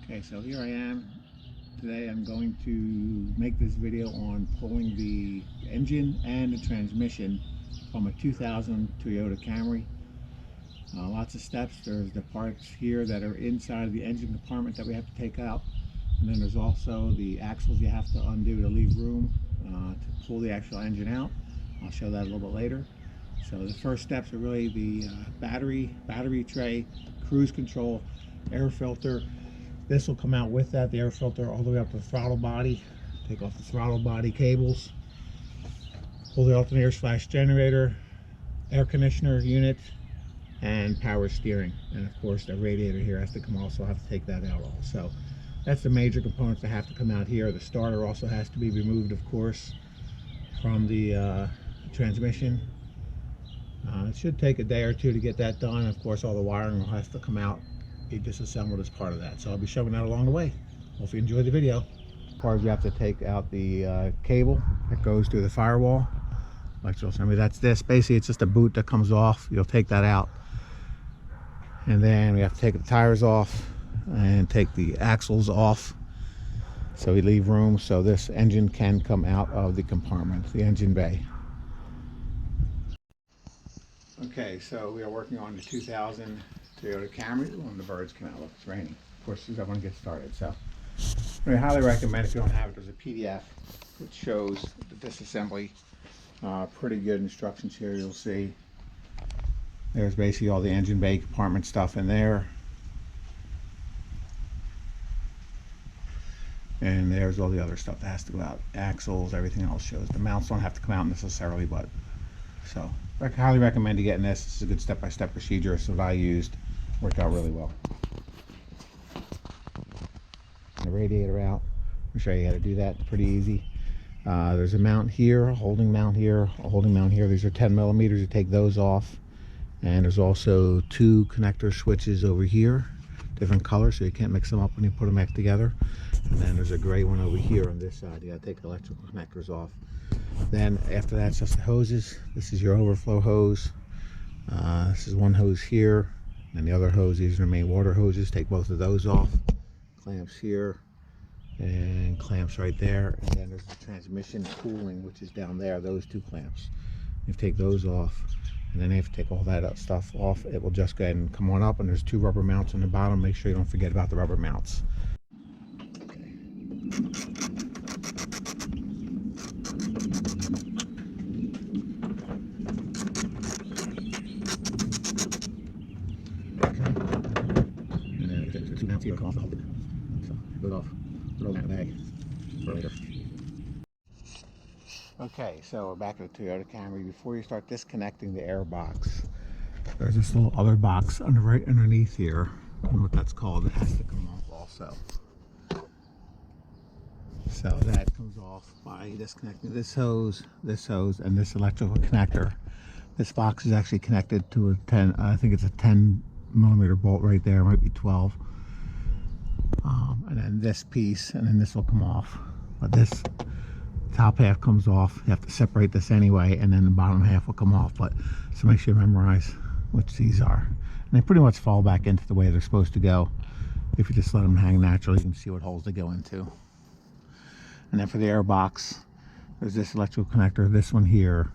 Okay, so here I am. Today I'm going to make this video on pulling the engine and the transmission from a 2000 Toyota Camry. Lots of steps. There's the parts here that are inside the engine compartment that we have to take out. And then there's also the axles you have to undo to leave room to pull the actual engine out. I'll show that a little bit later. So the first steps are really the battery tray, cruise control, air filter. This will come out with that, the air filter, all the way up to the throttle body. Take off the throttle body cables. Pull the alternator / generator, air conditioner unit, and power steering. And of course the radiator here has to come also. I'll have to take that out also. That's the major components that have to come out here. The starter also has to be removed, of course, from the transmission. It should take a day or two to get that done. Of course, all the wiring will have to come out, be disassembled as part of that. So I'll be showing that along the way. Hope you enjoy the video. As far as you have to take out the cable that goes through the firewall. I mean, that's this. Basically, it's just a boot that comes off. You'll take that out. And then we have to take the tires off and take the axles off. So we leave room so this engine can come out of the compartment, the engine bay. Okay, so we are working on the 2000 Toyota Camry. When the birds come out, look, it's raining. Of course, I want to get started. So I highly recommend, if you don't have it, there's a PDF that shows the disassembly. Pretty good instructions here. You'll see there's basically all the engine bay compartment stuff in there. And there's all the other stuff that has to go out. Axles, everything else shows. The mounts don't have to come out necessarily, but so I highly recommend you getting this. This is a good step-by-step procedure. It's what I used. Worked out really well. The radiator out. I'll show you how to do that. Pretty easy. There's a mount here, a holding mount here, a holding mount here. These are 10 millimeters. You take those off. And there's also two connector switches over here, different colors, so you can't mix them up when you put them back together. And then there's a gray one over here on this side. You gotta take the electrical connectors off. Then after that, it's just the hoses. This is your overflow hose. This is one hose here, and the other hose, these are the main water hoses. Take both of those off. Clamps here, and clamps right there. And then there's the transmission cooling, which is down there, those two clamps. You take those off, and then you have to take all that stuff off. It will just go ahead and come on up, and there's two rubber mounts on the bottom. Make sure you don't forget about the rubber mounts. Okay, so we're back at the Toyota Camry. Before you start disconnecting the air box, there's this little other box right underneath here. I don't know what that's called. It has to come off also. So that comes off by disconnecting this hose, and this electrical connector. This box is actually connected to a 10, I think it's a 10 millimeter bolt right there, might be 12. And then this piece, and then this will come off. But this top half comes off. You have to separate this anyway, and then the bottom half will come off. But so make sure you memorize which these are. And they pretty much fall back into the way they're supposed to go. If you just let them hang naturally, you can see what holes they go into. And then for the air box, there's this electrical connector, this one here,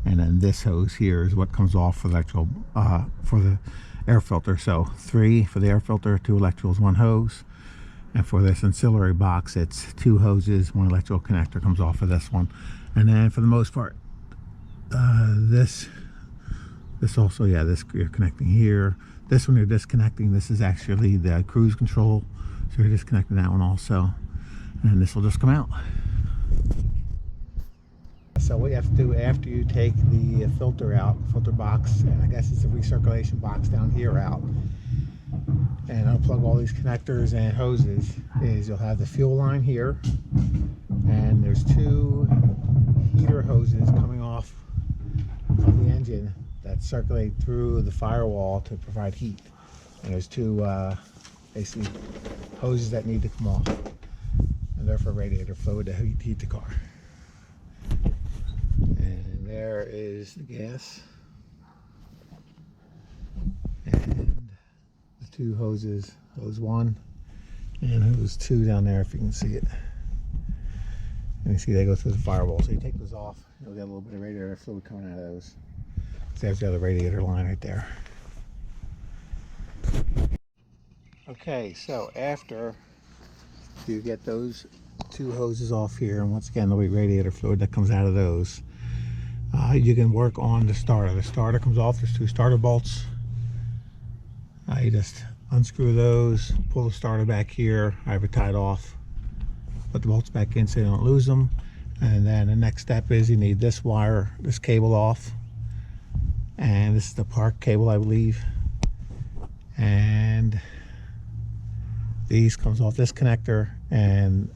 and then this hose here is what comes off for the air filter. So 3 for the air filter, 2 electricals, 1 hose. And for this ancillary box, it's 2 hoses, 1 electrical connector comes off of this one. And then for the most part, this also, yeah, this you're connecting here. This one you're disconnecting. This is actually the cruise control, so you're disconnecting that one also. And this will just come out. So what you have to do after you take the filter out, filter box, and I guess it's a recirculation box down here out, and unplug all these connectors and hoses, is you'll have the fuel line here, and there's 2 heater hoses coming off of the engine that circulate through the firewall to provide heat. And there's 2 basically hoses that need to come off. And they're for radiator fluid to heat the car. And there is the gas. And the 2 hoses, hose 1 And there's two down there if you can see it. And you see they go through the firewall. So you take those off, you'll get a little bit of radiator fluid coming out of those. So there's the other radiator line right there. Okay, so after you get those two hoses off here, and once again there'll be radiator fluid that comes out of those, you can work on the starter. The starter comes off. There's two starter bolts. You just unscrew those, pull the starter back here. I have it tied off. Put the bolts back in so you don't lose them. And then the next step is you need this wire, this cable off. And this is the park cable, I believe. And these comes off this connector, and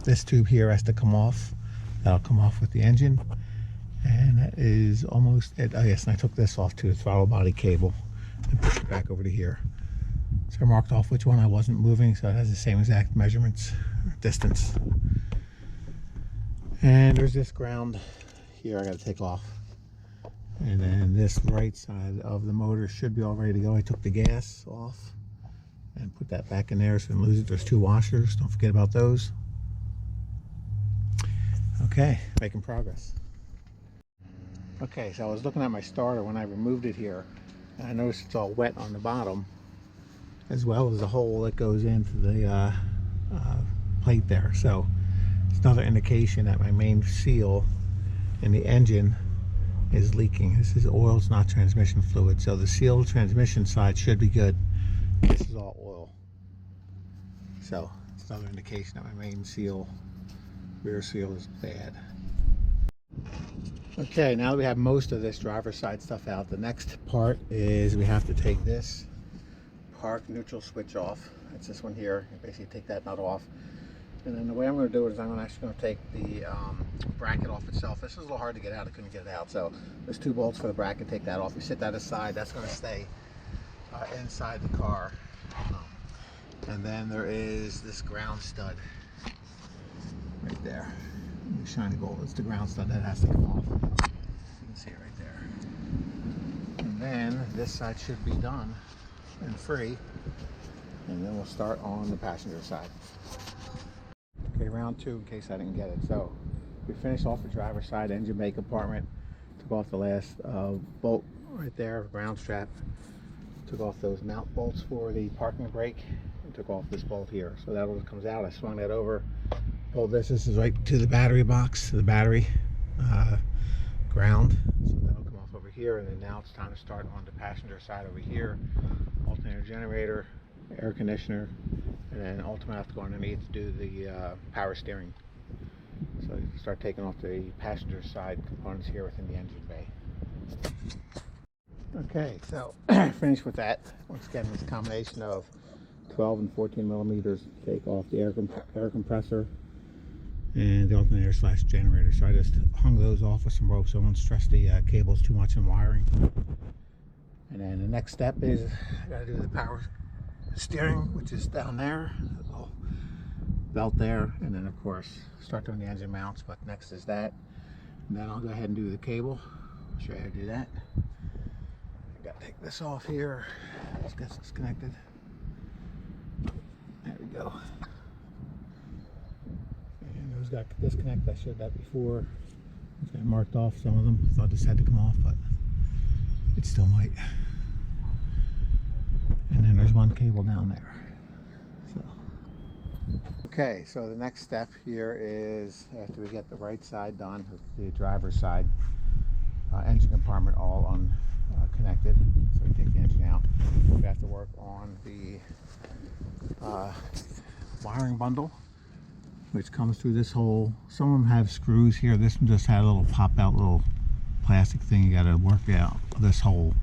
this tube here has to come off. That'll come off with the engine. And that is almost it. Oh yes, and I took this off too, the throttle body cable, and pushed it back over to here. So I marked off which one I wasn't moving, so it has the same exact measurements, or distance. And there's this ground here I got to take off. And then this right side of the motor should be all ready to go. I took the gas off and put that back in there so I don't lose it. There's two washers, don't forget about those. Okay, making progress. Okay, so I was looking at my starter when I removed it here, and I noticed it's all wet on the bottom, as well as the hole that goes into the plate there. So it's another indication that my main seal in the engine is leaking. This is oil, it's not transmission fluid. So the seal transmission side should be good. This is all oil. So it's another indication that my main seal, rear seal, is bad. Okay, now that we have most of this driver's side stuff out, the next part is we have to take this park neutral switch off. It's this one here. You basically take that nut off. And then the way I'm going to do it is I'm actually going to take the bracket off itself. This is a little hard to get out. I couldn't get it out. So there's two bolts for the bracket. Take that off. You sit that aside. That's going to stay inside the car. And then there is this ground stud right there. The shiny bolt. It's the ground stud that has to come off. You can see it right there. And then this side should be done and free. And then we'll start on the passenger side. Okay, round two in case I didn't get it. So we finished off the driver's side engine bay compartment. Took off the last bolt right there, ground strap. Took off those mount bolts for the parking brake. And took off this bolt here. So that all comes out. I swung that over. Pulled this. This is right to the battery box, to the battery ground. So that'll come off over here. And then now it's time to start on the passenger side over here. Alternator generator, air conditioner, and then ultimately I have to go underneath to do the power steering. So you can start taking off the passenger side components here within the engine bay. Okay, so finished with that. Once again, this combination of 12 and 14 millimeters. Take off the air compressor and the alternator / generator. So I just hung those off with some rope so I won't stress the cables too much in wiring. And then the next step is I got to do the power steering, which is down there, a little belt there, and then of course start doing the engine mounts. But next is that, and then I'll go ahead and do the cable. I'll show you how to do that. I got to take this off here. Let's get this connected. There we go. And those got disconnected. I showed that before. I marked off some of them. I thought this had to come off, but it still might. And then there's one cable down there. So. Okay, so the next step here is after we get the right side done, the driver's side, engine compartment all connected. So we take the engine out. We have to work on the wiring bundle, which comes through this hole. Some of them have screws here. This one just had a little pop out little plastic thing. You got to work out this hole.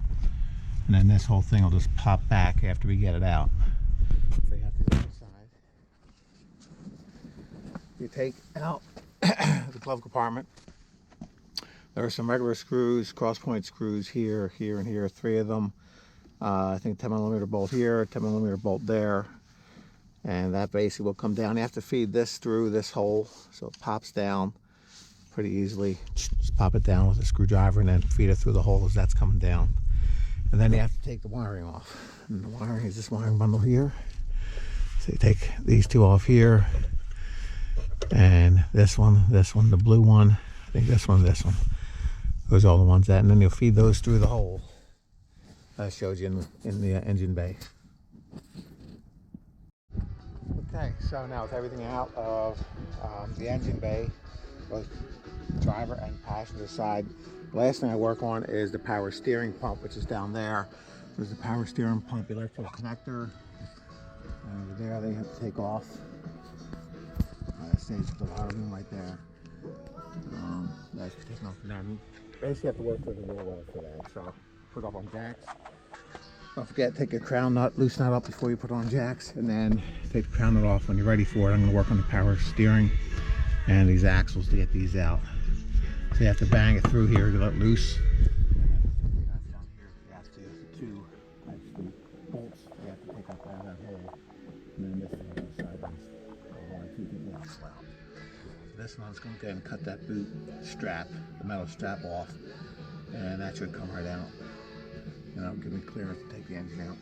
And then this whole thing will just pop back after we get it out. So you have to go inside. You take out the glove compartment. There are some regular screws, cross-point screws here, here, and here. 3 of them. I think 10 millimeter bolt here, 10 millimeter bolt there. And that basically will come down. You have to feed this through this hole so it pops down pretty easily. Just pop it down with a screwdriver and then feed it through the hole as that's coming down. And then you have to take the wiring off. And the wiring is this wiring bundle here. So you take these two off here, and this one, the blue one, I think this one. Those are all the ones that, and then you'll feed those through the hole that shows you in the engine bay. Okay, so now with everything out of the engine bay, both driver and passenger side, the last thing I work on is the power steering pump, which is down there. There's the power steering pump electrical connector. And over there they have to take off. That stays at the bottom right there. That's taken off now. Basically have to work for the wheel well for that. So put up on jacks. Don't forget, take your crown nut, loosen that up before you put on jacks, and then take the crown nut off when you're ready for it. I'm going to work on the power steering and these axles to get these out. So you have to bang it through here to let it loose. Down here, you have to, the two types of bolts, you have to take up out of that hole. And then this is on the sideways. Two things out as well. This one's going to go ahead and cut that boot strap, the metal strap off, and that should come right out. And that'll give me clearance to take the engine out.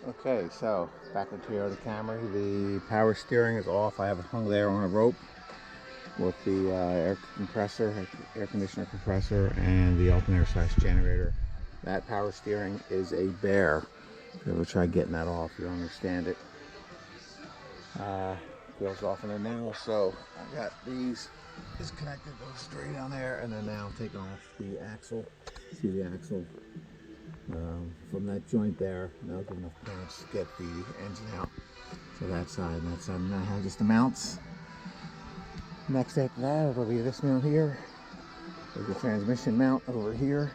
Okay, so back in Toyota Camry, the power steering is off. I have it hung there on a rope with the air conditioner compressor, and the alternator / generator. That power steering is a bear. If you ever try getting that off, you don't understand it. Goes off in there now, so I got these disconnected, goes straight down there, and then now I'm taking off the axle. See the axle from that joint there. Now give enough clearance to get the engine out. So that side and that side. And I have just the mounts. Next after that, it'll be this mount here. There's the transmission mount over here.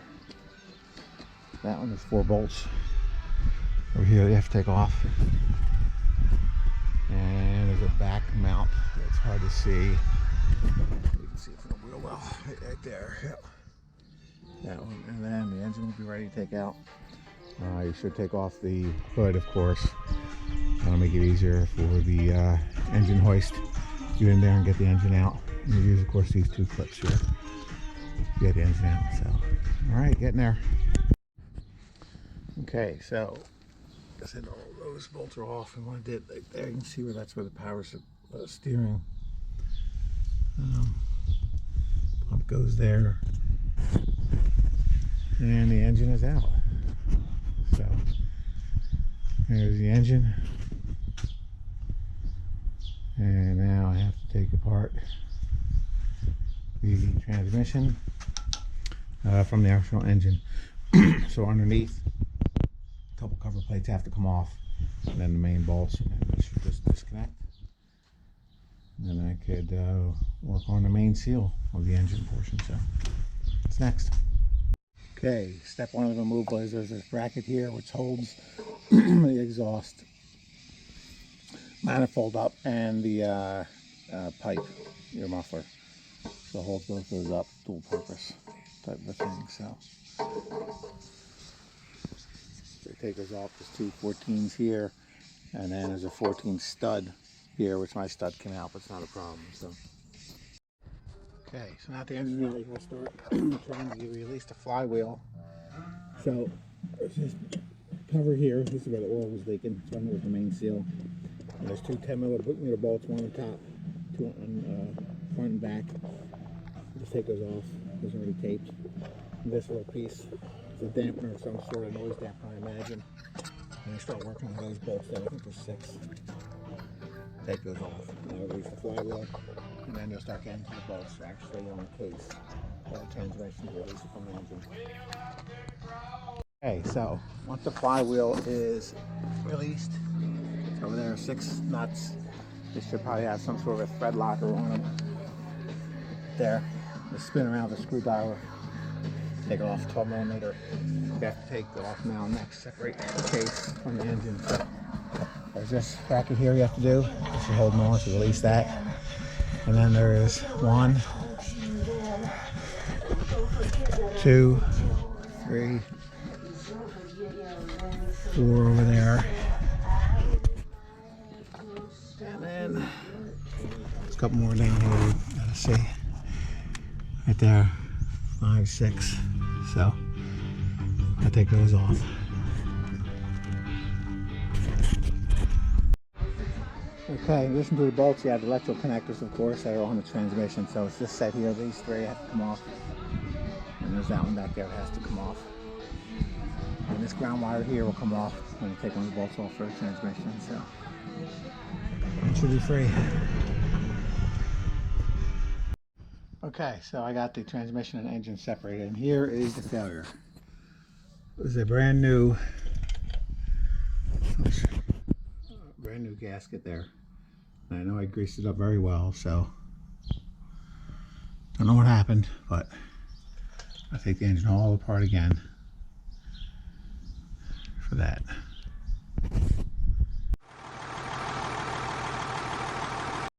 That one is 4 bolts. Over here you have to take off. And there's a back mount. It's hard to see. You can see it from the wheel well. Right there. Yep. That one. And then the engine will be ready to take out. You should take off the hood, of course. That'll make it easier for the engine hoist. Get in there and get the engine out. And you use, of course, these 2 clips here to get the engine out. So, all right, getting there. Okay, so I said all those bolts are off, and what I did right there, you can see where that's where the power steering pump goes there, and the engine is out. So there's the engine, and now I have to take apart the transmission from the actual engine. So underneath, a couple cover plates have to come off, and then the main bolts, and then I should just disconnect. And then I could work on the main seal of the engine portion. So what's next? Okay, step 1 of the removal is there's this bracket here which holds the exhaust manifold up and the pipe, your muffler. So it holds both those up, dual purpose type of a thing. So take those off. There's 2 14s here, and then there's a 14 stud here, which my stud came out, but it's not a problem. So okay, so now at the engine now, you're going to start trying to release the flywheel. So there's this cover here. This is where the oil was leaking. So I'm with the main seal. And there's 2 10mm bolts, one on top, 2 on front and back. Just take those off. Those are already taped. And this little piece is a dampener, some sort of noise dampener, I imagine. And I start working on those bolts there. I think there's 6. Take those off. Now release the flywheel, and then you'll start getting to the bolts actually on the case. Transmission to release it from the engine. Okay, so once the flywheel is released, over there are 6 nuts. This should probably have some sort of a thread locker on them. There, just spin around the screwdriver. Take it off 12mm. You have to take it off now next. Separate the case from the engine. So there's this bracket here you have to do. Just to hold on to release that. And then there is 1, 2, 3, 4 over there. And then there's a couple more down here. You gotta see. Right there. 5, 6. So I take those off. Okay, in addition to the bolts, you have the electrical connectors, of course, that are on the transmission. So it's this set here, these three have to come off. And there's that one back there that has to come off. And this ground wire here will come off when you take one of the bolts off for the transmission. So it should be free. Okay, so I got the transmission and engine separated, and here is the failure. It was a brand new gasket there. And I know I greased it up very well, so don't know what happened, but I'll take the engine all apart again for that.